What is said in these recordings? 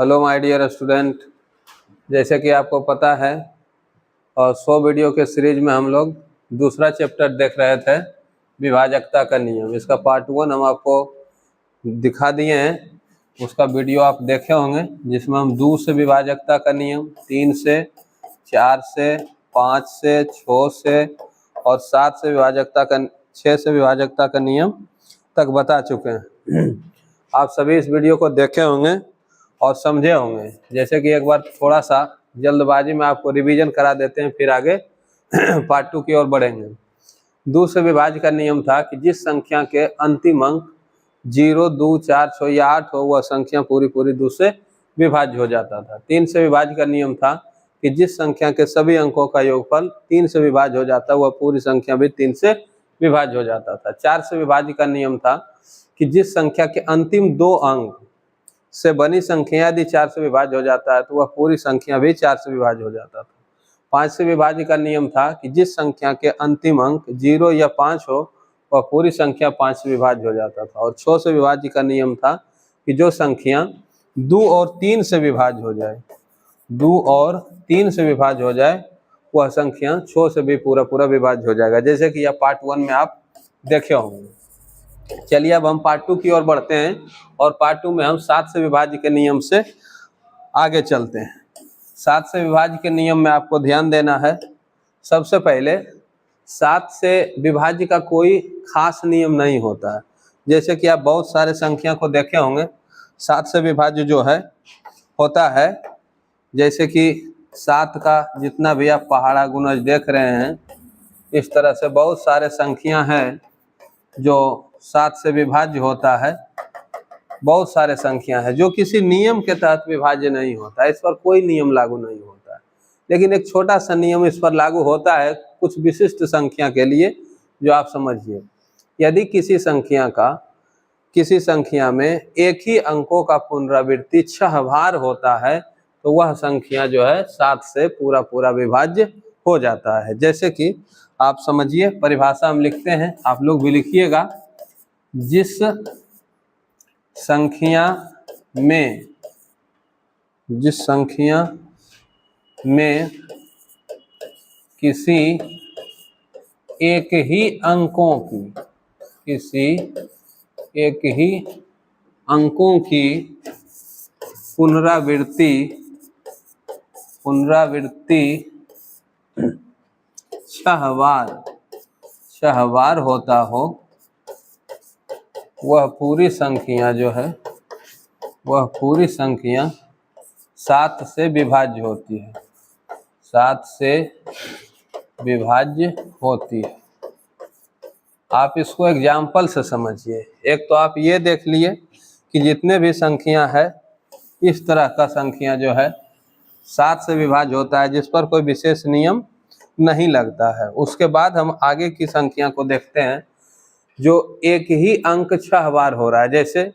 Hello my dear student, जैसे कि आपको पता है और 100 वीडियो के सीरीज में हम लोग दूसरा चैप्टर देख रहे थे, विभाजकता का नियम। इसका पार्ट 1 हम आपको दिखा दिए हैं। उसका वीडियो आप देखे होंगे, जिसमें हम 2 से विभाजकता का नियम, 3 से, 4 से, 5 से, 6 से और 7 से विभाजकता का 6 से विभाजकता का नियम तक बता चुके हैं। आप सभी इस वीडियो को देखे होंगे और समझे होंगे। जैसे कि एक बार थोड़ा सा जल्दबाजी में आपको रिवीजन करा देते हैं, फिर आगे पार्ट 2 की ओर बढ़ेंगे। 2 से विभाज्य का नियम था कि जिस संख्या के अंतिम अंक 0, 2, 4, 6 या 8 हो, वह संख्या पूरी 2 से विभाज्य हो जाता था। 3 से विभाज्य का नियम था कि जिस संख्या के सभी अंकों का योगफल 3 से विभाज्य हो जाता, वह पूरी संख्या भी 3 से विभाज्य हो जाता था। 4 से विभाज्य का नियम था कि जिस संख्या के अंतिम 2 अंक से बनी संख्या यदि 4 से विभाज्य हो जाता है, तो वह पूरी संख्या भी 4 से विभाज्य हो जाता था। 5 से विभाज्य का नियम था कि जिस संख्या के अंतिम अंक 0 या 5 हो, वह पूरी संख्या 5 से विभाज्य हो जाता था। और 6 से विभाज्य का नियम था कि जो संख्या 2 और 3 से विभाज्य हो जाए, 2 और 3 से विभाज्य हो जाए, वह संख्या 6 से भी पूरा विभाज्य हो जाएगा, जैसे कि यह पार्ट 1 में आप देखे होंगे। चलिए अब हम पार्ट 2 की ओर बढ़ते हैं और पार्ट 2 में हम 7 से विभाज्य के नियम से आगे चलते हैं। 7 से विभाज्य के नियम में आपको ध्यान देना है। सबसे पहले 7 से विभाज्य का कोई खास नियम नहीं होता है। जैसे कि आप बहुत सारे संख्या को देखे होंगे, 7 से विभाज्य जो है होता है, जैसे कि 7 का जितना भी आप पहाड़ा गुणज देख रहे हैं, इस तरह से बहुत सारे संख्या हैं जो 7 से विभाज्य होता है। बहुत सारे संख्या है जो किसी नियम के तहत विभाज्य नहीं होता है, इस पर कोई नियम लागू नहीं होता है। लेकिन एक छोटा सा नियम इस पर लागू होता है कुछ विशिष्ट संख्या के लिए, जो आप समझिए। यदि किसी संख्या में एक ही अंकों का पुनरावृत्ति 6 बार होता है, तो वह संख्या जो है 7 से पूरा विभाज्य हो जाता है। जैसे कि आप समझिए, परिभाषा हम लिखते हैं, आप लोग भी लिखिएगा। जिस संख्या में किसी एक ही अंकों की पुनरावृत्ति 6 बार होता हो, वह पूरी संख्या जो है, वह पूरी संख्या 7 से विभाज्य होती है। 7 से विभाज्य होती है। आप इसको एग्जाम्पल से समझिए। एक तो आप ये देख लिए कि जितने भी संख्या है, इस तरह का संख्या जो है 7 से विभाज्य होता है, जिस पर कोई विशेष नियम नहीं लगता है। उसके बाद हम आगे की संख्या को देखते हैं जो एक ही अंक 6 बार हो रहा है। जैसे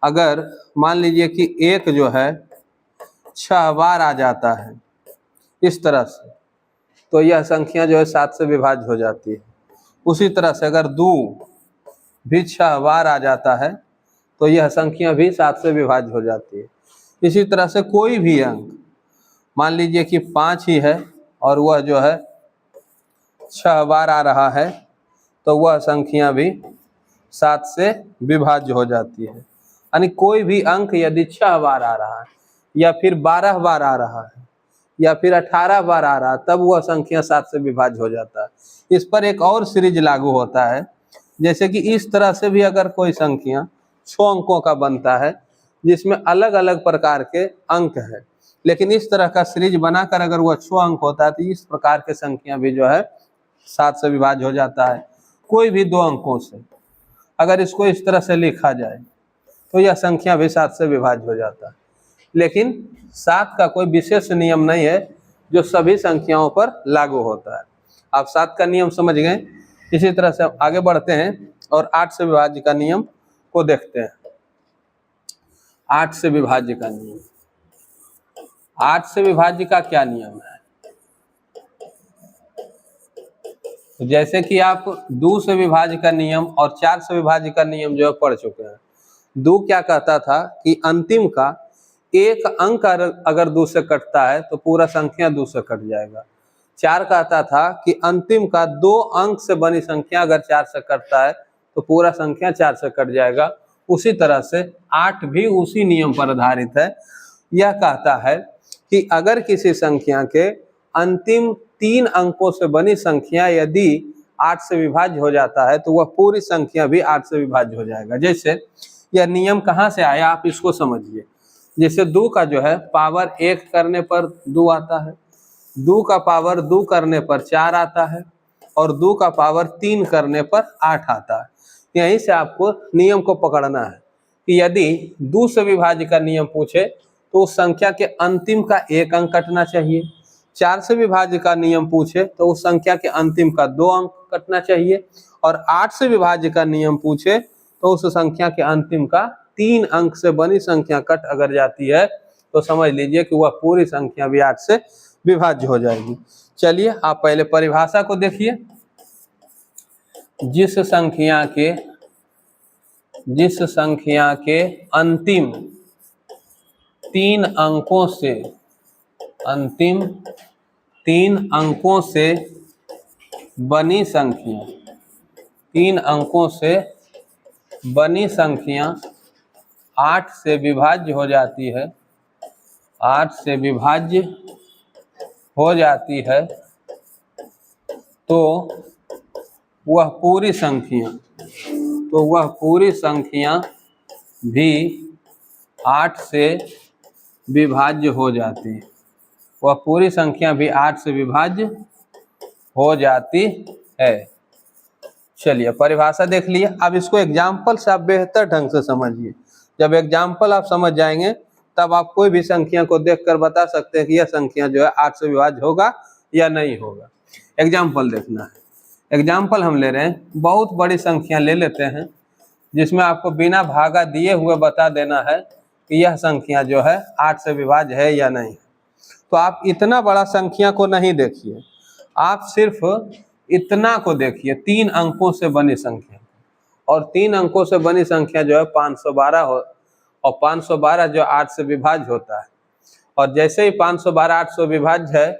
अगर मान लीजिए कि 1 जो है 6 बार आ जाता है इस तरह से, तो यह संख्या जो है 7 से विभाज्य हो जाती है। उसी तरह से अगर 2 भी 6 बार आ जाता है, तो यह संख्या भी 7 से विभाज्य हो जाती है। इसी तरह से कोई भी अंक, मान लीजिए कि 5 ही है और वह जो है 6 बार आ रहा है, तो वह संख्या भी 7 से विभाज्य हो जाती है। यानी कोई भी अंक यदि 6 बार आ रहा है, या फिर 12 बार आ रहा है, या फिर 18 बार आ रहा है, तब वह संख्या 7 से विभाज्य हो जाता है। इस पर एक और सीरीज लागू होता है। जैसे कि इस तरह से भी अगर कोई संख्या 6 अंकों का बनता है, जिसमें अलग अलग प्रकार के अंक है, लेकिन इस तरह का सीरीज बनाकर अगर वह 6 अंक होता है, तो इस प्रकार के संख्या भी जो है 7 से विभाज्य हो जाता है। कोई भी 2 अंकों से अगर इसको इस तरह से लिखा जाए, तो यह संख्या भी 7 से विभाज्य हो जाता है। लेकिन 7 का कोई विशेष नियम नहीं है जो सभी संख्याओं पर लागू होता है। आप 7 का नियम समझ गए। इसी तरह से आगे बढ़ते हैं और 8 से विभाज्य का नियम को देखते हैं। 8 से विभाज्य का नियम, 8 से विभाज्य का क्या नियम है? जैसे कि आप 2 से विभाज्य का नियम और 4 से विभाज्य का नियम जो है पढ़ चुके हैं। 2 क्या कहता था कि अंतिम का एक अंक अगर 2 से कटता है तो पूरा संख्या 2 से कट जाएगा। 4 कहता था कि अंतिम का 2 अंक से बनी संख्या अगर 4 से कटता है तो पूरा संख्या 4 से कट जाएगा। उसी तरह से 8 भी उसी नियम पर आधारित है। यह कहता है कि अगर किसी संख्या के अंतिम 3 अंकों से बनी संख्या यदि 8 से विभाज्य हो जाता है तो वह पूरी संख्या भी 8 से विभाज्य हो जाएगा। जैसे यह नियम कहाँ से आया आप इसको समझिए। जैसे 2 का जो है पावर 1 करने पर 2 आता है, 2 का पावर 2 करने पर 4 आता है और 2 का पावर 3 करने पर 8 आता है। यहीं से आपको नियम को पकड़ना है कि यदि 2 से विभाज्य का नियम पूछे तो उस संख्या के अंतिम का 1 अंक कटना चाहिए। 4 से विभाज्य का नियम पूछे तो उस संख्या के अंतिम का 2 अंक कटना चाहिए। और 8 से विभाज्य का नियम पूछे तो उस संख्या के अंतिम का 3 अंक से बनी संख्या कट अगर जाती है तो समझ लीजिए कि वह पूरी संख्या भी 8 से विभाज्य हो जाएगी। चलिए आप पहले परिभाषा को देखिए। जिस संख्या के अंतिम 3 अंकों से बनी संख्या 3 अंकों से बनी संख्या 8 से विभाज्य हो जाती है, 8 से विभाज्य हो जाती है तो वह पूरी संख्या भी 8 से विभाज्य हो जाती है। वह पूरी संख्या भी 8 से विभाज्य हो जाती है। चलिए परिभाषा देख लिए। अब इसको एग्जाम्पल से आप बेहतर ढंग से समझिए। जब एग्जाम्पल आप समझ जाएंगे तब आप कोई भी संख्या को देखकर बता सकते हैं कि यह संख्या जो है 8 से विभाज्य होगा या नहीं होगा। एग्जाम्पल देखना है। एग्जाम्पल हम ले रहे हैं, बहुत बड़ी संख्या ले लेते हैं जिसमें आपको बिना भागा दिए हुए बता देना है कि यह संख्या जो है 8 से विभाज्य है या नहीं। तो आप इतना बड़ा संख्या को नहीं देखिए, आप सिर्फ इतना को देखिए, 3 अंकों से बनी संख्या। और 3 अंकों से बनी संख्या जो है 512 हो, और 512 जो 8 से विभाज्य होता है। और जैसे ही 512 8 से विभाज्य है,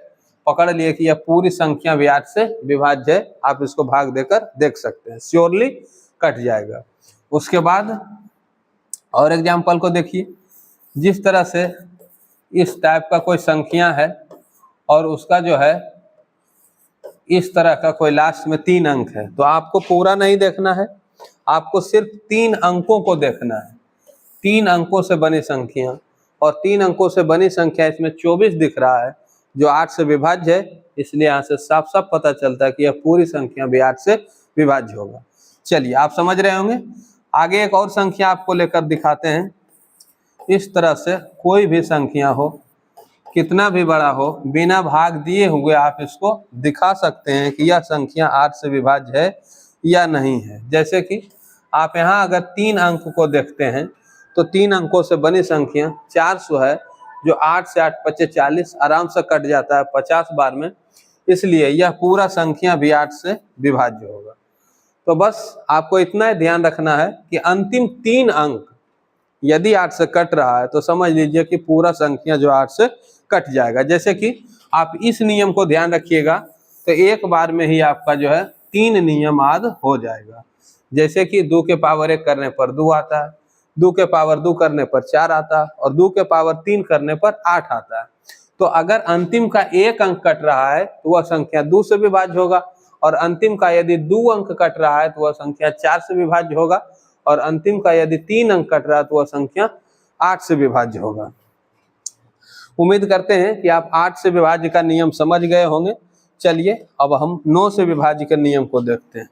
पकड़ लिए कि यह पूरी संख्या भी 8 से विभाज्य है। आप इसको भाग देकर देख सकते हैं, श्योरली कट जाएगा। उसके बाद और एग्जाम्पल को देखिए। जिस तरह से इस टाइप का कोई संख्या है और उसका जो है इस तरह का कोई लास्ट में 3 अंक है, तो आपको पूरा नहीं देखना है, आपको सिर्फ 3 अंकों को देखना है। 3 अंकों से बनी संख्या, और 3 अंकों से बनी संख्या इसमें 24 दिख रहा है जो 8 से विभाज्य है, इसलिए यहाँ से साफ साफ पता चलता है कि यह पूरी संख्या भी 8 से विभाज्य होगा। चलिए आप समझ रहे होंगे। आगे एक और संख्या आपको लेकर दिखाते हैं। इस तरह से कोई भी संख्या हो, कितना भी बड़ा हो, बिना भाग दिए हुए आप इसको दिखा सकते हैं कि यह संख्या 8 से विभाज्य है या नहीं है। जैसे कि आप यहाँ अगर 3 अंक को देखते हैं तो 3 अंकों से बनी संख्या 400 है, जो 8 से 8 × 5 = 40 आराम से कट जाता है 50 बार में, इसलिए यह पूरा संख्या भी 8 से विभाज्य होगा। तो बस आपको इतना ही ध्यान रखना है कि अंतिम 3 अंक यदि 8 से कट रहा है तो समझ लीजिए कि पूरा संख्या जो 8 से कट जाएगा। जैसे कि आप इस नियम को ध्यान रखिएगा तो एक बार में ही आपका जो है 3 नियम याद हो जाएगा। जैसे कि 2 के पावर 1 करने पर 2 आता है, 2 के पावर 2 करने पर 4 आता है, और 2 के पावर 3 करने पर 8 आता है। तो अगर अंतिम का 1 अंक कट रहा है तो वह संख्या 2 से विभाज्य होगा, और अंतिम का यदि 2 अंक कट रहा है तो वह संख्या 4 से विभाज्य होगा, और अंतिम का यदि 3 अंक कट रहा है तो वह संख्या 8 से विभाज्य होगा। उम्मीद करते हैं कि आप 8 से विभाज्य का नियम समझ गए होंगे। चलिए अब हम 9 से विभाज्य के नियम को देखते हैं।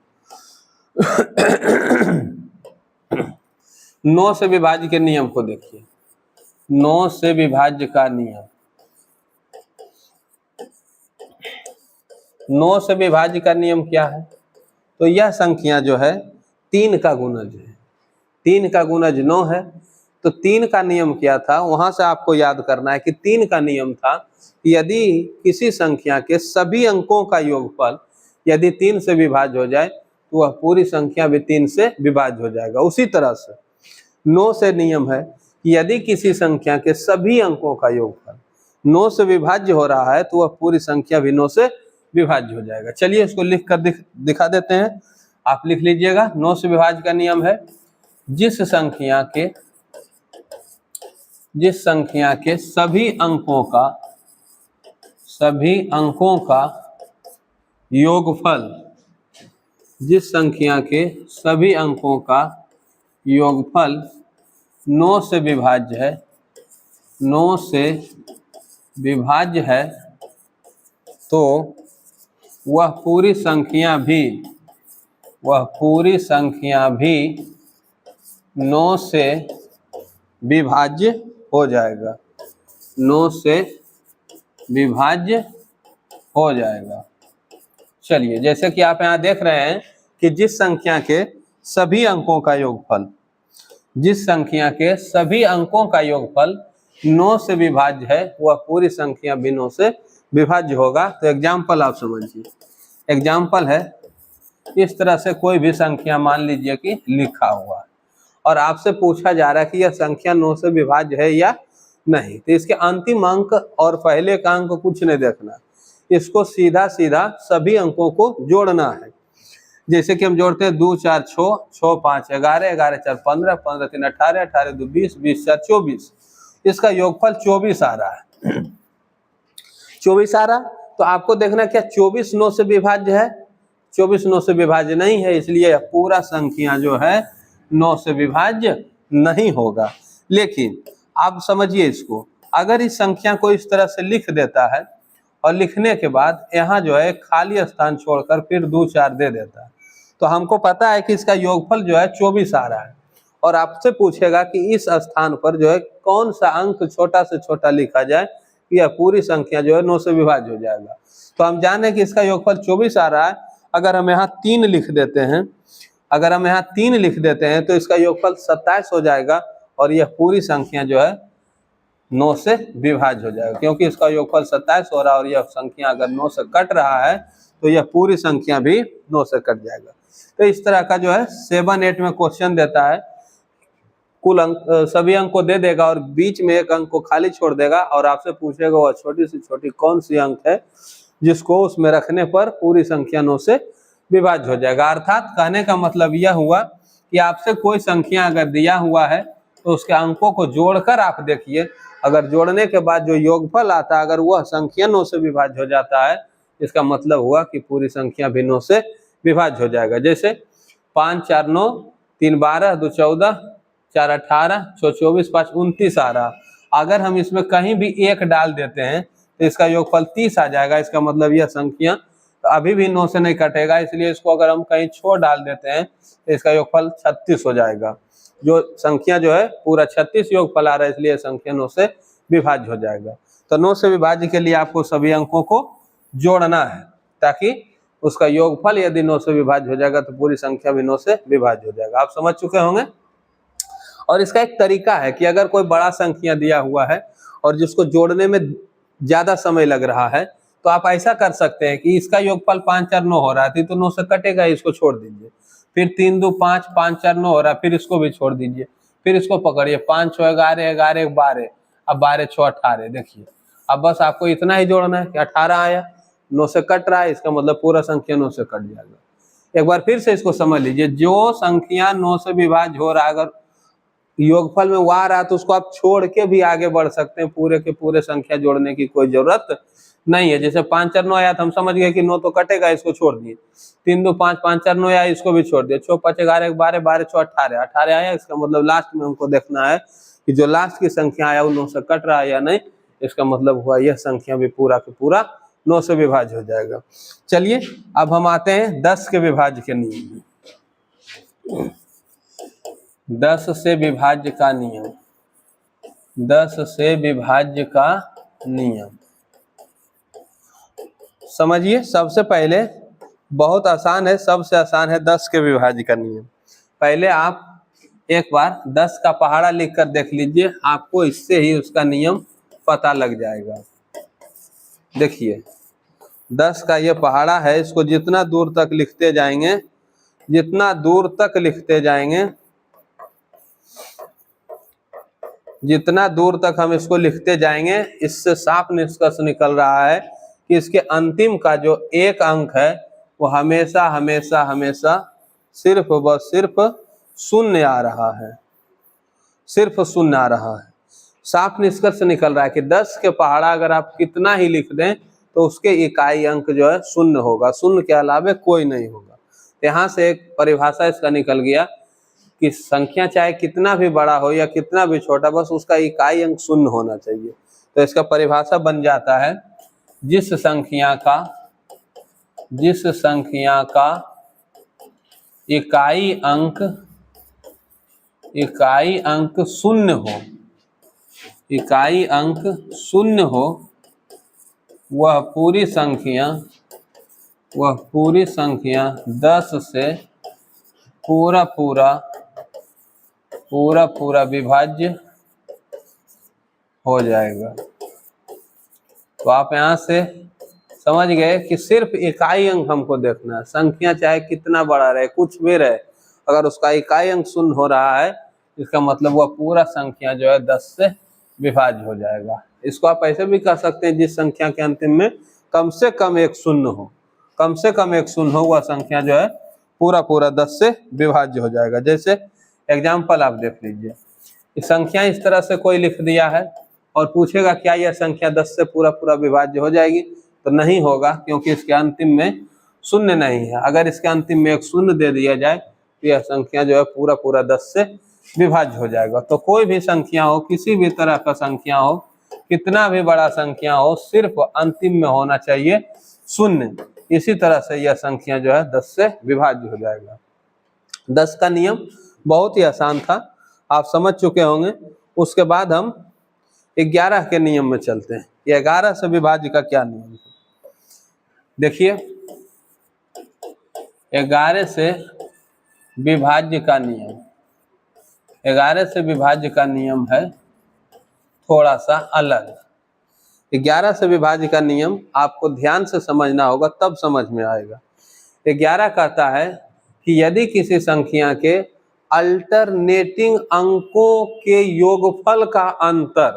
9 से विभाज्य के नियम को देखिए। 9 से विभाज्य का नियम, 9 से विभाज्य का नियम क्या है? तो यह संख्या जो है 3 का गुणज है। 3 का गुणज 9 है। तो 3 का नियम क्या था, वहां से आपको याद करना है कि 3 का नियम था कि यदि किसी संख्या के सभी अंकों का योगफल यदि 3 से विभाज्य हो जाए तो वह पूरी संख्या भी 3 से विभाज्य हो जाएगा। उसी तरह से 9 से नियम है कि यदि किसी संख्या के सभी अंकों का योगफल 9 से विभाज्य हो रहा है तो वह पूरी संख्या भी 9 से विभाज्य हो जाएगा। चलिए इसको लिख कर दिखा देते हैं, आप लिख लीजिएगा। 9 से विभाज्य का नियम है, जिस संख्या के सभी अंकों का योगफल, जिस संख्या के सभी अंकों का योगफल 9 से विभाज्य है, 9 से विभाज्य है, तो वह पूरी संख्या भी 9 से विभाज्य हो जाएगा, 9 से विभाज्य हो जाएगा। चलिए, जैसे कि आप यहाँ देख रहे हैं कि जिस संख्या के सभी अंकों का योगफल 9 से विभाज्य है, वह पूरी संख्या भी 9 से विभाज्य होगा। तो एग्जाम्पल आप समझिए, एग्जाम्पल है इस तरह से कोई भी संख्या मान लीजिए कि लिखा हुआ है और आपसे पूछा जा रहा है कि यह संख्या 9 से विभाज्य है या नहीं। तो इसके अंतिम अंक और पहले का अंक कुछ नहीं देखना, इसको सीधा सभी अंकों को जोड़ना है। जैसे कि हम जोड़ते हैं 2 4 6, 6 5 11, 11 4 15, 15 3 18, 18 2 20, 20 4 24। इसका योगफल 24 आ रहा है। 24 आ रहा, तो आपको देखना क्या 24 9 से विभाज्य है? 24 9 से विभाज्य नहीं है, इसलिए पूरा संख्या जो है 9 से विभाज्य नहीं होगा। लेकिन आप समझिए इसको, अगर इस संख्या को इस तरह से लिख देता है और लिखने के बाद यहाँ जो है खाली स्थान छोड़कर फिर 2 4 दे देता है, तो हमको पता है कि इसका योगफल जो है 24 आ रहा है। और आपसे पूछेगा कि इस स्थान पर जो है कौन सा अंक छोटा से छोटा लिखा जाए, यह पूरी संख्या जो है 9 से विभाज्य हो जाएगा। तो हम जाने कि इसका योगफल 24 आ रहा है। अगर हम यहाँ 3 लिख देते हैं, तो इसका योगफल 27 हो जाएगा और यह पूरी संख्या जो है 9 से विभाज्य हो जाएगा, क्योंकि इसका योगफल 27 हो रहा है और यह संख्या अगर 9 से कट रहा है तो यह पूरी संख्या भी 9 से कट जाएगा। तो इस तरह का जो है 7 8 में क्वेश्चन देता है, कुल अंक सभी अंक को दे देगा और बीच में एक अंक को खाली छोड़ देगा और आपसे पूछेगा वह छोटी से छोटी कौन सी अंक है जिसको उसमें रखने पर पूरी संख्या 9 से विभाज्य हो जाएगा। अर्थात कहने का मतलब यह हुआ कि आपसे कोई संख्या अगर दिया हुआ है तो उसके अंकों को जोड़कर आप देखिए, अगर जोड़ने के बाद जो योगफल आता है अगर वह संख्या 9 से विभाज्य हो जाता है, इसका मतलब हुआ कि पूरी संख्या भी 9 से विभाज्य हो जाएगा। जैसे 5 4 9, 3 12, 2 14, 4 18, 6 24, 5 29 आ रहा। अगर हम इसमें कहीं भी 1 डाल देते हैं तो इसका योगफल 30 आ जाएगा। इसका मतलब यह संख्या तो अभी भी 9 से नहीं कटेगा, इसलिए इसको अगर हम कहीं छोड़ डाल देते हैं तो इसका योगफल 36 हो जाएगा। जो संख्या जो है पूरा 36 योगफल आ रहा है, इसलिए संख्या 9 से विभाज्य हो जाएगा। तो 9 से विभाज्य के लिए आपको सभी अंकों को जोड़ना है ताकि उसका योगफल यदि 9 से विभाज्य हो जाएगा तो पूरी संख्या भी 9 से विभाज्य हो जाएगा। आप समझ चुके होंगे। और इसका एक तरीका है कि अगर कोई बड़ा संख्या दिया हुआ है और जिसको जोड़ने में ज्यादा समय लग रहा है, तो आप ऐसा कर सकते हैं कि इसका योगफल 5 4 9 हो रहा है तो 9 से कटेगा, इसको छोड़ दीजिए। फिर 3 2 5, 5 4 9 हो रहा है, फिर इसको भी छोड़ दीजिए। फिर इसको पकड़िए 5 6 11, 11 1 12, अब 12 6 18। देखिए अब बस आपको इतना ही जोड़ना है कि 18 आया, 9 से कट रहा है, इसका मतलब पूरा संख्या 9 से कट जाएगा। एक बार फिर से इसको समझ लीजिए, जो संख्या 9 से विभाज्य हो रहा है अगर योगफल में वो आ रहा है तो उसको आप छोड़ के भी आगे बढ़ सकते हैं, पूरे के पूरे संख्या जोड़ने की कोई जरूरत नहीं है। जैसे 5 4 9 आया तो हम समझ गए कि 9 तो कटेगा, इसको छोड़ दिए। 3 2 5, 5 4 9 आया, इसको भी छोड़ दिए। 6 5 11 12, 12 6 18, 18 आया, इसका मतलब लास्ट में हमको देखना है कि जो लास्ट की संख्या आया वो 9 से कट रहा है या नहीं। इसका मतलब हुआ यह संख्या भी पूरा के पूरा 9 से विभाज्य हो जाएगा। चलिए अब हम आते हैं 10 के विभाज्य के नियम में। 10 से विभाज्य का नियम, 10 से विभाज्य का नियम समझिए। सबसे पहले बहुत आसान है, सबसे आसान है 10 के विभाज्य का नियम। पहले आप एक बार 10 का पहाड़ा लिखकर देख लीजिए, आपको इससे ही उसका नियम पता लग जाएगा। देखिए 10 का ये पहाड़ा है, इसको जितना दूर तक लिखते जाएंगे, जितना दूर तक हम इसको लिखते जाएंगे, इससे साफ निष्कर्ष निकल रहा है कि इसके अंतिम का जो एक अंक है वो हमेशा हमेशा हमेशा सिर्फ व सिर्फ शून्य आ रहा है, सिर्फ शून्य आ रहा है। साफ निष्कर्ष निकल रहा है कि 10 के पहाड़ा अगर आप कितना ही लिख दें तो उसके इकाई अंक जो है शून्य होगा, शून्य के अलावे कोई नहीं होगा। यहाँ से एक परिभाषा इसका निकल गया कि संख्या चाहे कितना भी बड़ा हो या कितना भी छोटा, बस उसका इकाई अंक शून्य होना चाहिए। तो इसका परिभाषा बन जाता है जिस संख्या का इकाई अंक शून्य हो, इकाई अंक शून्य हो, वह पूरी संख्या 10 से पूरा विभाज्य हो जाएगा। तो आप यहाँ से समझ गए कि सिर्फ इकाई अंक हमको देखना है, संख्या चाहे कितना बड़ा रहे, कुछ भी रहे, अगर उसका इकाई अंक शून्य हो रहा है इसका मतलब वह पूरा संख्या जो है 10 से विभाज्य हो जाएगा। इसको आप ऐसे भी कह सकते हैं जिस संख्या के अंतिम में कम से कम एक शून्य हो, कम से कम एक शून्य हो, वह संख्या जो है पूरा 10 से विभाज्य हो जाएगा। जैसे एग्जाम्पल आप देख लीजिए, संख्या इस तरह से कोई लिख दिया है और पूछेगा क्या यह संख्या 10 से पूरा विभाज्य हो जाएगी, तो नहीं होगा, क्योंकि इसके अंतिम में शून्य नहीं है। अगर इसके अंतिम में एक शून्य दे दिया जाए तो यह संख्या जो है पूरा 10 से विभाज्य हो जाएगा। तो कोई भी संख्या हो, किसी भी तरह का संख्या हो, कितना भी बड़ा संख्या हो, सिर्फ अंतिम में होना चाहिए शून्य। इसी तरह से यह संख्या जो है 10 से विभाज्य हो जाएगा। 10 का नियम बहुत ही आसान था, आप समझ चुके होंगे। उसके बाद हम 11 के नियम में चलते हैं। ये 11 से विभाज्य का क्या नियम है देखिए। 11 से विभाज्य का नियम, 11 से विभाज्य का नियम है थोड़ा सा अलग। 11 से विभाज्य का नियम आपको ध्यान से समझना होगा, तब समझ में आएगा। 11 कहता है कि यदि किसी संख्या के अल्टरनेटिंग अंकों के योगफल का अंतर,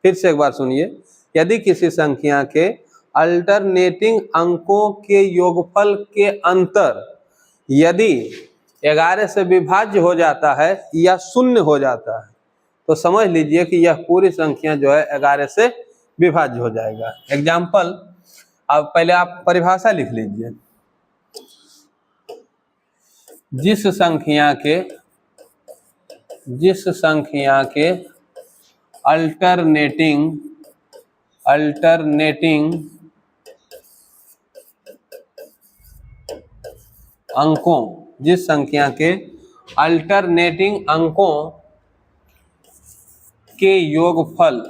फिर से एक बार सुनिए, यदि किसी संख्या के अल्टरनेटिंग अंकों के योगफल के अंतर यदि 11 से विभाज्य हो जाता है या शून्य हो जाता है, तो समझ लीजिए कि यह पूरी संख्या जो है 11 से विभाज्य हो जाएगा। एग्जाम्पल, अब पहले आप परिभाषा लिख लीजिए। जिस संख्या के अल्टरनेटिंग अंकों, जिस संख्या के अल्टरनेटिंग अंकों के योगफल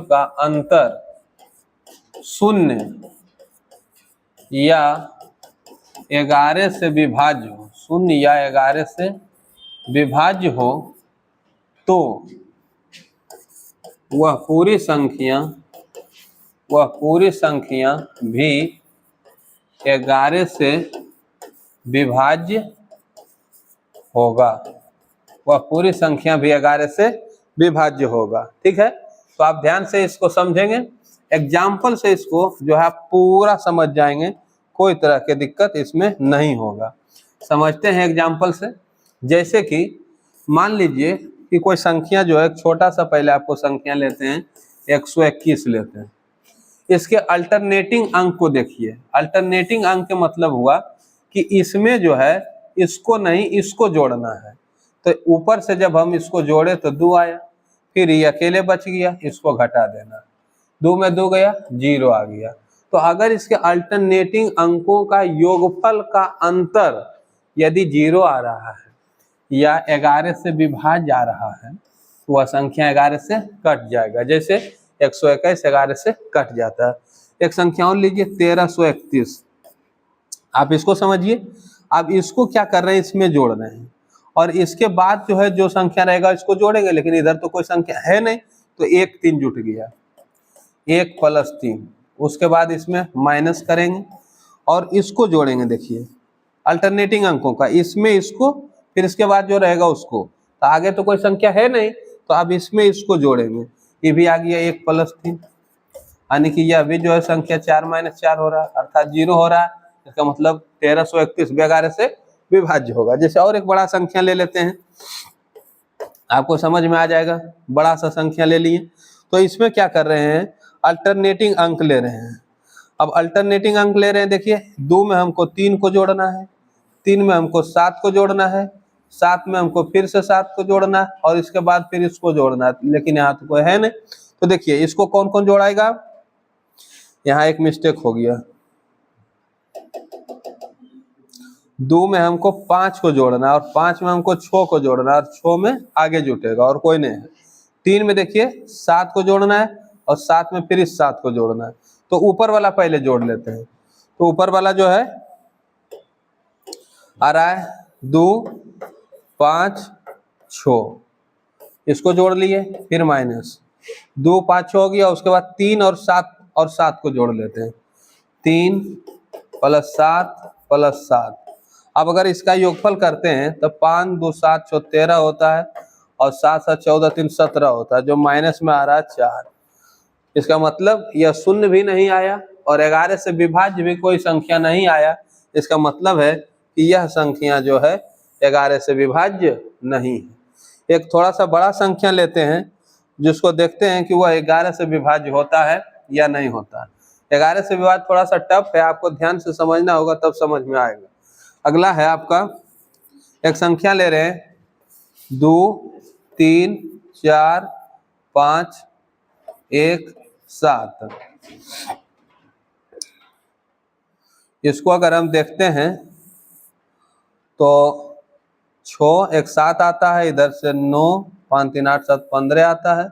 का अंतर शून्य या 11 से विभाज्य हो, शून्य या 11 से विभाज्य हो, तो वह पूरी संख्या भी 11 से विभाज्य होगा, वह पूरी संख्या भी 11 से विभाज्य होगा। ठीक है, तो आप ध्यान से इसको समझेंगे, एग्जाम्पल से इसको जो है पूरा समझ जाएंगे, कोई तरह की दिक्कत इसमें नहीं होगा। समझते हैं एग्जाम्पल से। जैसे कि मान लीजिए कि कोई संख्या जो है, छोटा सा पहले आपको संख्या लेते हैं, 121 लेते हैं। इसके अल्टरनेटिंग अंक को देखिए। अल्टरनेटिंग अंक का मतलब हुआ कि इसमें जो है इसको नहीं, इसको जोड़ना है। तो ऊपर से जब हम इसको जोड़े तो 2 आया, फिर ये अकेले बच गया, इसको घटा देना, 2 में 2 गया, 0 आ गया। तो अगर इसके अल्टरनेटिंग अंकों का योगफल का अंतर यदि 0 आ रहा है या 11 से विभाज्य आ रहा है, तो वह संख्या 11 से कट जाएगा। जैसे 121 11 से कट जाता है। एक संख्या और लीजिए 1331, आप इसको समझिए। अब इसको क्या कर रहे हैं, इसमें जोड़ रहे हैं, और इसके बाद जो है जो संख्या रहेगा इसको जोड़ेंगे, लेकिन इधर तो कोई संख्या है नहीं, तो 1 3 जुट गया, 1 + 3। उसके बाद इसमें माइनस करेंगे और इसको जोड़ेंगे। देखिए अल्टरनेटिंग अंकों का, इसमें इसको फिर इसके बाद जो रहेगा उसको, तो आगे तो कोई संख्या है नहीं, तो अब इसमें इसको जोड़ेंगे, ये भी आ गया 1 + 3, यानी कि यह भी जो है संख्या 4 - 4 हो रहा है, अर्थात 0 हो रहा है। इसका मतलब 1331 भी 11 से विभाज्य होगा। जैसे और एक बड़ा संख्या ले लेते हैं, आपको समझ में आ जाएगा। बड़ा सा संख्या ले लिए, तो इसमें क्या कर रहे हैं, अल्टरनेटिंग अंक ले रहे हैं। अब अल्टरनेटिंग अंक ले रहे हैं, देखिए 2 में हमको 3 को जोड़ना है, 3 में हमको 7 को जोड़ना है, 7 में हमको फिर से 7 को जोड़ना है, और इसके बाद फिर इसको जोड़ना है, लेकिन यहाँ तो कोई है नहीं। तो देखिए इसको कौन कौन जोड़ाएगा, यहाँ एक मिस्टेक हो गया, 2 में हमको 5 को जोड़ना है, और 5 में हमको 6 को जोड़ना है, और 6 में आगे जुटेगा और कोई नहीं है। 3 में देखिए 7 को जोड़ना है, और 7 में फिर इस 7 को जोड़ना है। तो ऊपर वाला पहले जोड़ लेते हैं। तो ऊपर वाला जो है आ रहा है 2 5 6, इसको जोड़ लिए, फिर माइनस 2 5 6 हो गया। उसके बाद 3 और 7 को जोड़ लेते हैं, 3 + 7 + 7। अब अगर इसका योगफल करते हैं तो 5 2 7 6 13 होता है, और 7 7 14 3 17 होता है, जो माइनस में आ रहा है 4। इसका मतलब यह शून्य भी नहीं आया, और 11 से विभाज्य भी कोई संख्या नहीं आया। इसका मतलब है कि यह संख्या जो है 11 से विभाज्य नहीं है। एक थोड़ा सा बड़ा संख्या लेते हैं, जिसको देखते हैं कि वह 11 से विभाज्य होता है या नहीं होता। 11 से विभाज्य थोड़ा सा टफ है, आपको ध्यान से समझना होगा, तब समझ में आएगा। अगला है आपका, एक संख्या ले रहे हैं 2 3 4 5 1 7। इसको अगर हम देखते हैं तो 6 1 7 आता है, इधर से 9 5 3 8 7 15 आता है,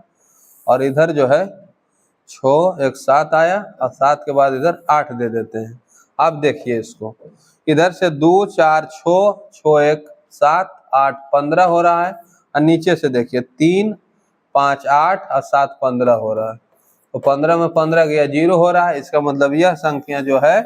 और इधर जो है 6 1 7 आया, और 7 के बाद इधर 8 दे देते हैं। अब देखिए इसको, इधर से 2 4 6 6 1 7 8 15 हो रहा है, और नीचे से देखिए 3 5 8 और 7 15 हो रहा है। तो 15 में 15 गया, 0 हो रहा है। इसका मतलब यह संख्या जो है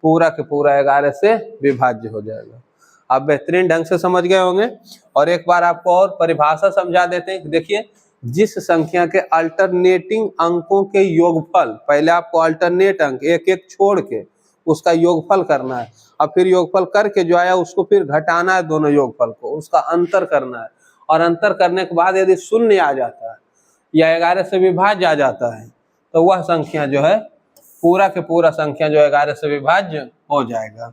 पूरा के पूरा 11 से विभाज्य हो जाएगा। आप बेहतरीन ढंग से समझ गए होंगे। और एक बार आपको और परिभाषा समझा देते हैं। देखिए, जिस संख्या के अल्टरनेटिंग अंकों के योगफल, पहले आपको अल्टरनेट अंक एक एक छोड़ के उसका योगफल करना है, और फिर योगफल करके जो आया उसको फिर घटाना है, दोनों योगफल को, उसका अंतर करना है, और अंतर करने के बाद यदि शून्य आ जाता है या 11 से विभाज्य आ जाता है, तो वह संख्या जो है पूरा के पूरा संख्या जो 11 से विभाज्य हो जाएगा।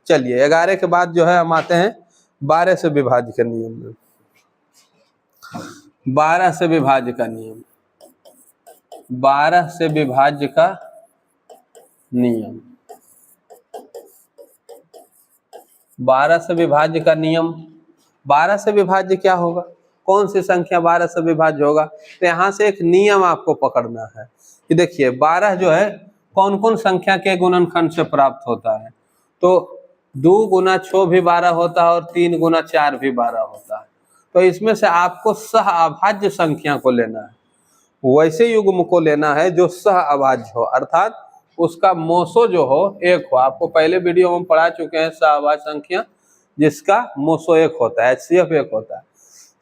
चलिए 11 के बाद जो है हम आते हैं 12 से विभाज्य के नियम में। 12 से विभाज्य का नियम, 12 से विभाज्य का नियम, 12 से विभाज्य का नियम। 12 से विभाज्य क्या होगा, कौन सी संख्या 12 से विभाज्य होगा? तो यहाँ से एक नियम आपको पकड़ना है कि देखिए 12 जो है कौन कौन संख्या के गुणनखंड से प्राप्त होता है। तो 2 × 6 भी 12 होता है, और 3 × 4 भी 12 होता है। तो इसमें से आपको सह अभाज्य संख्या को लेना है, वैसे युग्म को लेना है जो सह अभाज्य हो, अर्थात उसका मोसो जो हो 1 हो। आपको पहले वीडियो में हम पढ़ा चुके हैं सह अभाज्य संख्या जिसका मोसो 1 होता है, HCF 1 होता है।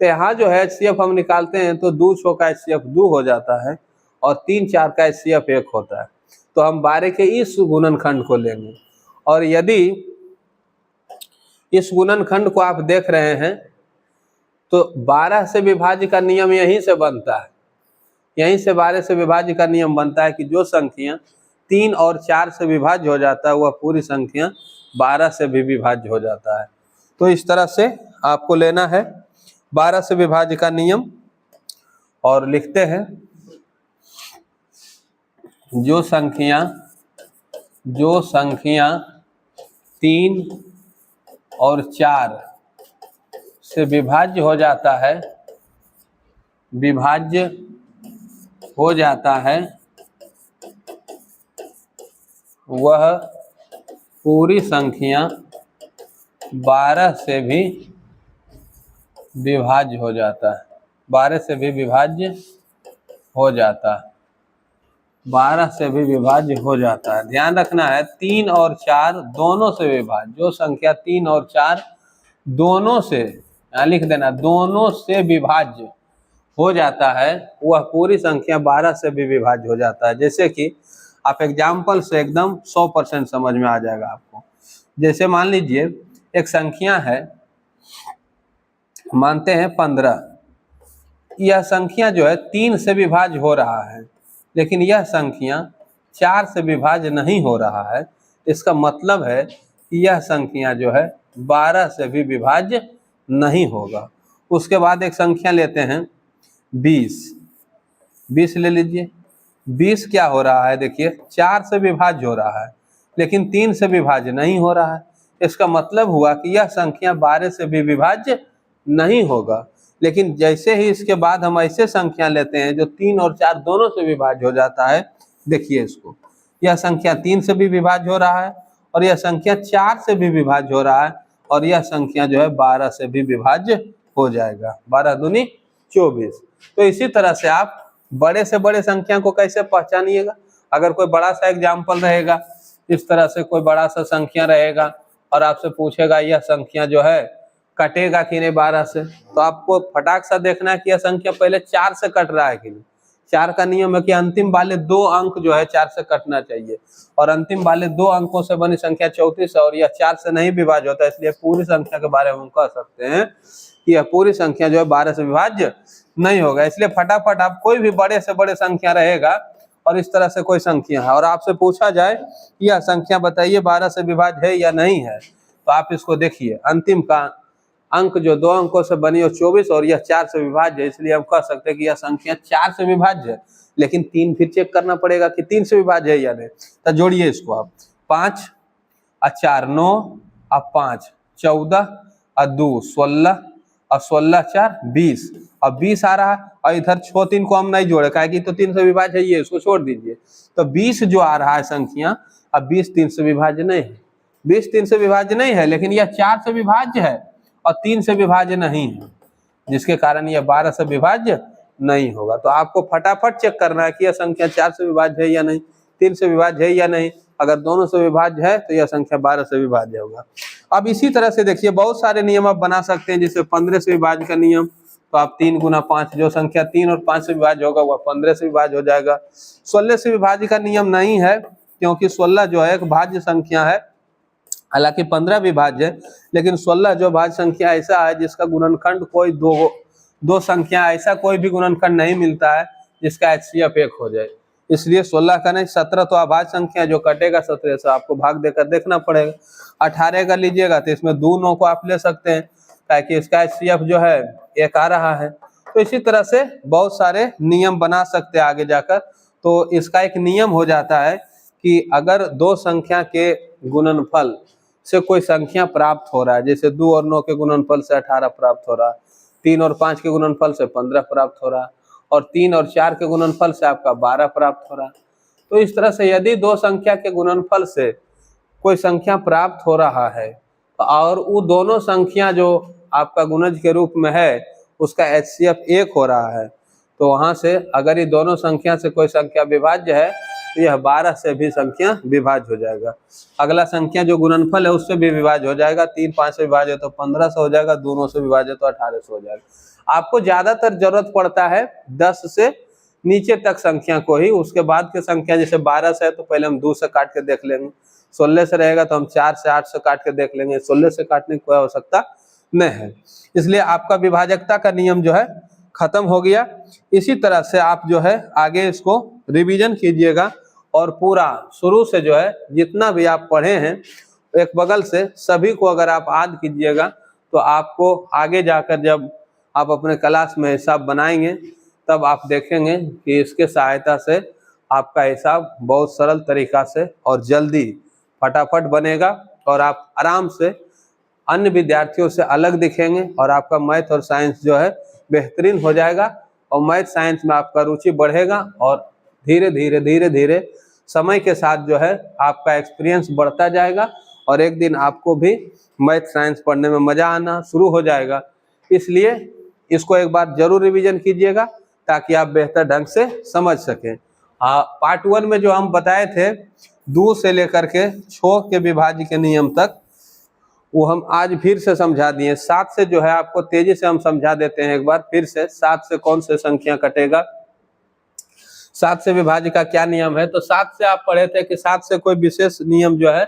तो यहाँ जो है HCF हम निकालते हैं तो 2 6 का HCF 2 हो जाता है, और 3 4 का HCF 1 होता है। तो हम 12 के इस गुणनखंड को लेंगे, और यदि इस गुणनखंड को आप देख रहे हैं तो 12 से विभाज्य का नियम यहीं से बनता है, यहीं से 12 से विभाज्य का नियम बनता है कि जो संख्या 3 और 4 से विभाज्य हो जाता है वह पूरी संख्या 12 से भी विभाज्य हो जाता है। तो इस तरह से आपको लेना है 12 से विभाज्य का नियम, और लिखते हैं जो संख्या 3 और 4 से विभाज्य हो जाता है, वह पूरी संख्या 12 से भी विभाज्य हो जाता है, 12 से भी विभाज्य हो जाता है, 12 से भी विभाज्य हो जाता है। ध्यान रखना है 3 और 4 दोनों से विभाज्य, जो संख्या 3 और 4 दोनों से, यहाँ लिख देना, दोनों से विभाज्य हो जाता है, वह पूरी संख्या 12 से भी विभाज्य हो जाता है। जैसे कि आप एग्जाम्पल से एकदम 100% समझ में आ जाएगा आपको। जैसे मान लीजिए एक संख्या है, मानते हैं 15, यह संख्या जो है 3 से विभाज्य हो रहा है, लेकिन यह संख्या 4 से विभाज्य नहीं हो रहा है। इसका मतलब है कि यह संख्या जो है 12 से भी विभाज्य नहीं होगा। उसके बाद एक संख्या लेते हैं 20 ले लीजिए। 20 क्या हो रहा है, देखिए 4 से विभाज्य हो रहा है, लेकिन 3 से विभाज्य नहीं हो रहा है। इसका मतलब हुआ कि यह संख्या 12 से भी विभाज्य नहीं होगा। लेकिन जैसे ही इसके बाद हम ऐसे संख्या लेते हैं जो 3 और 4 दोनों से विभाज्य हो जाता है, देखिए इसको, यह संख्या 3 से भी विभाज्य हो रहा है, और यह संख्या 4 से भी विभाज्य हो रहा है, और यह संख्या जो है 12 से भी विभाज्य हो जाएगा। 12 दूनी 24। तो इसी तरह से आप बड़े से बड़े संख्या को कैसे पहचानिएगा। अगर कोई बड़ा सा एग्जाम्पल रहेगा, इस तरह से कोई बड़ा सा संख्या रहेगा और आपसे पूछेगा यह संख्या जो है कटेगा कि नहीं 12 से, तो आपको फटाक सा देखना है कि यह संख्या पहले 4 से कट रहा है कि नहीं। 4 का नियम है कि अंतिम वाले 2 अंक जो है 4 से कटना चाहिए, और अंतिम वाले 2 अंकों से बनी संख्या 34 है, और यह 4 से नहीं विभाज्य होता है। इसलिए पूरी संख्या के बारे में हम कह सकते हैं कि यह पूरी संख्या जो है 12 से विभाज्य नहीं होगा। इसलिए फटाफट आप कोई भी बड़े से बड़े संख्या रहेगा और इस तरह से कोई संख्या है और आपसे पूछा जाए कि यह संख्या बताइए 12 से विभाज्य है या नहीं है, तो आप इसको देखिए, अंतिम का अंक जो 2 अंकों से बनी हो 24 और यह 4 से विभाज्य है, इसलिए हम कह सकते हैं कि यह संख्या 4 से विभाज्य है। लेकिन 3 फिर चेक करना पड़ेगा कि 3 से विभाज्य है या नहीं। तो जोड़िए इसको आप, 5 और 4 9 और 5 14 और 2 16 और 16 4 20 और 20 आ रहा है, और इधर 6 3 को हम नहीं जोड़े काहे कि तो 3 से विभाज्य है, ये इसको छोड़ दीजिए। तो 20 जो आ रहा है संख्या, अब 20 3 से विभाज्य नहीं है, 20 3 से विभाज्य नहीं है, लेकिन यह 4 से विभाज्य है और 3 से विभाज्य नहीं है, जिसके कारण यह 12 से विभाज्य नहीं होगा। तो आपको फटाफट चेक करना है कि यह संख्या 4 से विभाज्य है या नहीं, 3 से विभाज्य है या नहीं। अगर दोनों से विभाज्य है तो यह संख्या 12 से विभाज्य होगा। अब इसी तरह से देखिए बहुत सारे नियम आप बना सकते हैं, जैसे 15 से विभाज्य का नियम, तो आप 3 गुना 5, जो संख्या 3 और 5 से विभाज्य होगा वह 15 से विभाज्य हो जाएगा। 16 से विभाज्य का नियम नहीं है, क्योंकि 16 जो है एक भाज्य संख्या है, हालांकि 15 विभाज्य है, लेकिन 16 जो भाज्य संख्या ऐसा है जिसका गुणनखंड कोई दो संख्या ऐसा कोई भी गुणनखंड नहीं मिलता है जिसका HCF 1 हो जाए। इसलिए 16 का नहीं, 17 तो अभाज्य संख्या जो कटेगा 17 से आपको भाग देकर देखना पड़ेगा। 18 का लीजिएगा तो इसमें 2 9 को आप ले सकते हैं, ताकि इसका HCF जो है 1 आ रहा है। तो इसी तरह से बहुत सारे नियम बना सकते हैं आगे जाकर। तो इसका एक नियम हो जाता है कि अगर 2 संख्या के गुणनफल से कोई संख्या प्राप्त हो रहा है, जैसे 2 और 9 के गुणनफल से 18 प्राप्त हो रहा है, 3 और 5 के गुणनफल से 15 प्राप्त हो रहा है, और 3 और 4 के गुणनफल से आपका 12 प्राप्त हो रहा है। तो इस तरह से यदि 2 संख्या के गुणनफल से कोई संख्या प्राप्त हो रहा है और वो दोनों संख्या जो आपका गुणज के रूप में है उसका HCF 1 हो रहा है, तो वहां से अगर ये दोनों संख्या से कोई संख्या विभाज्य है तो यह 12 से भी संख्या विभाज्य हो जाएगा। अगला संख्या जो गुणनफल है उससे भी विभाज्य हो जाएगा, 3 5 से विभाज्य है तो 15 से हो जाएगा, दोनों से विभाज्य तो 18 से हो जाएगा। आपको ज्यादातर जरूरत पड़ता है 10 से नीचे तक संख्या को ही, उसके बाद के संख्या जैसे 12 से है तो पहले हम 2 से काट के देख लेंगे, 16 से रहेगा तो हम 4 से 8 से काट के देख लेंगे, 16 से काटने की कोई आवश्यकता नहीं है। इसलिए आपका विभाजकता का नियम जो है खत्म हो गया। इसी तरह से आप जो है आगे इसको रिवीजन कीजिएगा और पूरा शुरू से जो है जितना भी आप पढ़े हैं एक बगल से सभी को अगर आप याद कीजिएगा तो आपको आगे जाकर जब आप अपने क्लास में हिसाब बनाएंगे तब आप देखेंगे कि इसके सहायता से आपका हिसाब बहुत सरल तरीका से और जल्दी फटाफट बनेगा और आप आराम से अन्य विद्यार्थियों से अलग दिखेंगे और आपका मैथ और साइंस जो है बेहतरीन हो जाएगा और मैथ साइंस में आपका रुचि बढ़ेगा और धीरे धीरे धीरे धीरे समय के साथ जो है आपका एक्सपीरियंस बढ़ता जाएगा और एक दिन आपको भी मैथ साइंस पढ़ने में मजा आना शुरू हो जाएगा। इसलिए इसको एक बार जरूर रिवीजन कीजिएगा ताकि आप बेहतर ढंग से समझ सकें। पार्ट 1 में जो हम बताए थे 2 से लेकर के 6 के विभाज्य के नियम तक, वो हम आज फिर से समझा दिए। 7 से जो है आपको तेजी से हम समझा देते हैं एक बार फिर से। 7 से कौन से संख्या कटेगा, 7 से विभाज्य का क्या नियम है। तो 7 से आप पढ़े थे कि 7 से कोई विशेष नियम जो है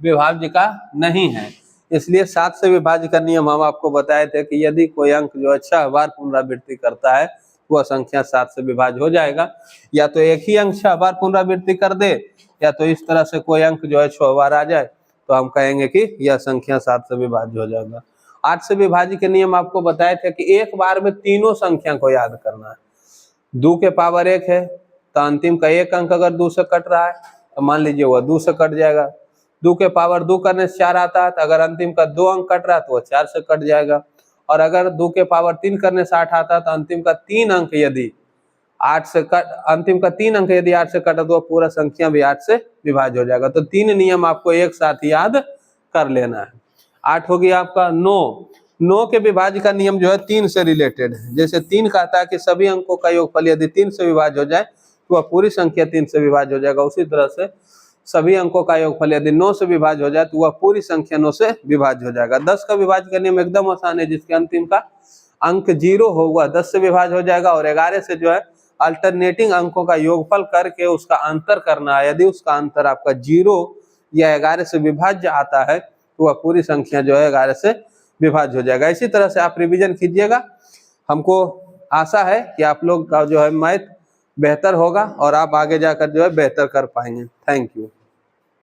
विभाज्य का नहीं है, इसलिए 7 से विभाज्य का नियम हम आपको बताए थे कि यदि कोई अंक जो 6 बार पुनरावृत्ति करता है वह संख्या 7 से विभाज्य हो जाएगा। या तो एक ही अंक 6 बार पुनरावृत्ति कर दे, या तो इस तरह से कोई अंक जो है 6 बार आ जाए, तो हम कहेंगे कि यह संख्या 7 से विभाज्य हो जाएगा। 8 से विभाज्य के नियम आपको बताए थे कि एक बार में तीनों संख्या को याद करना है। 2 के पावर 1 है तो अंतिम का एक अंक अगर 2 से कट रहा है तो मान लीजिए वह 2 से कट जाएगा। 2 के पावर 2 करने से 4 आता है तो अगर अंतिम का 2 अंक कट रहा है तो वह 4 से कट जाएगा। और अगर 2 के पावर 3 करने से 8 आता है तो अंतिम का 3 अंक यदि 8 से कट, अंतिम का 3 अंक यदि 8 से कटा तो पूरा संख्या भी 8 से विभाज्य हो जाएगा। तो 3 नियम आपको एक साथ याद कर लेना है। 8 हो गया आपका 9 के विभाज्य का नियम जो है 3 से रिलेटेड है। जैसे 3 कहता है कि सभी अंकों का योगफल यदि 3 से विभाज्य हो जाए तो वह पूरी संख्या 3 से विभाज्य हो जाएगा। उसी तरह से सभी अंकों का योगफल यदि 9 से विभाज्य हो जाए तो वह पूरी संख्या 9 से विभाज्य हो जाएगा। 10 का विभाज्य का नियम एकदम आसान है, जिसके अंतिम का अंक 0 होगा 10 से विभाज्य हो जाएगा। और 11 से जो है अल्टरनेटिंग अंकों का योगफल करके उसका अंतर करना है। यदि उसका अंतर आपका 0 या 11 से विभाज्य आता है तो वह पूरी संख्या जो है 11 से विभाज्य हो जाएगा। इसी तरह से आप रिवीजन कीजिएगा। हमको आशा है कि आप लोग का जो है मैथ बेहतर होगा और आप आगे जाकर जो है बेहतर कर पाएंगे। Thank you.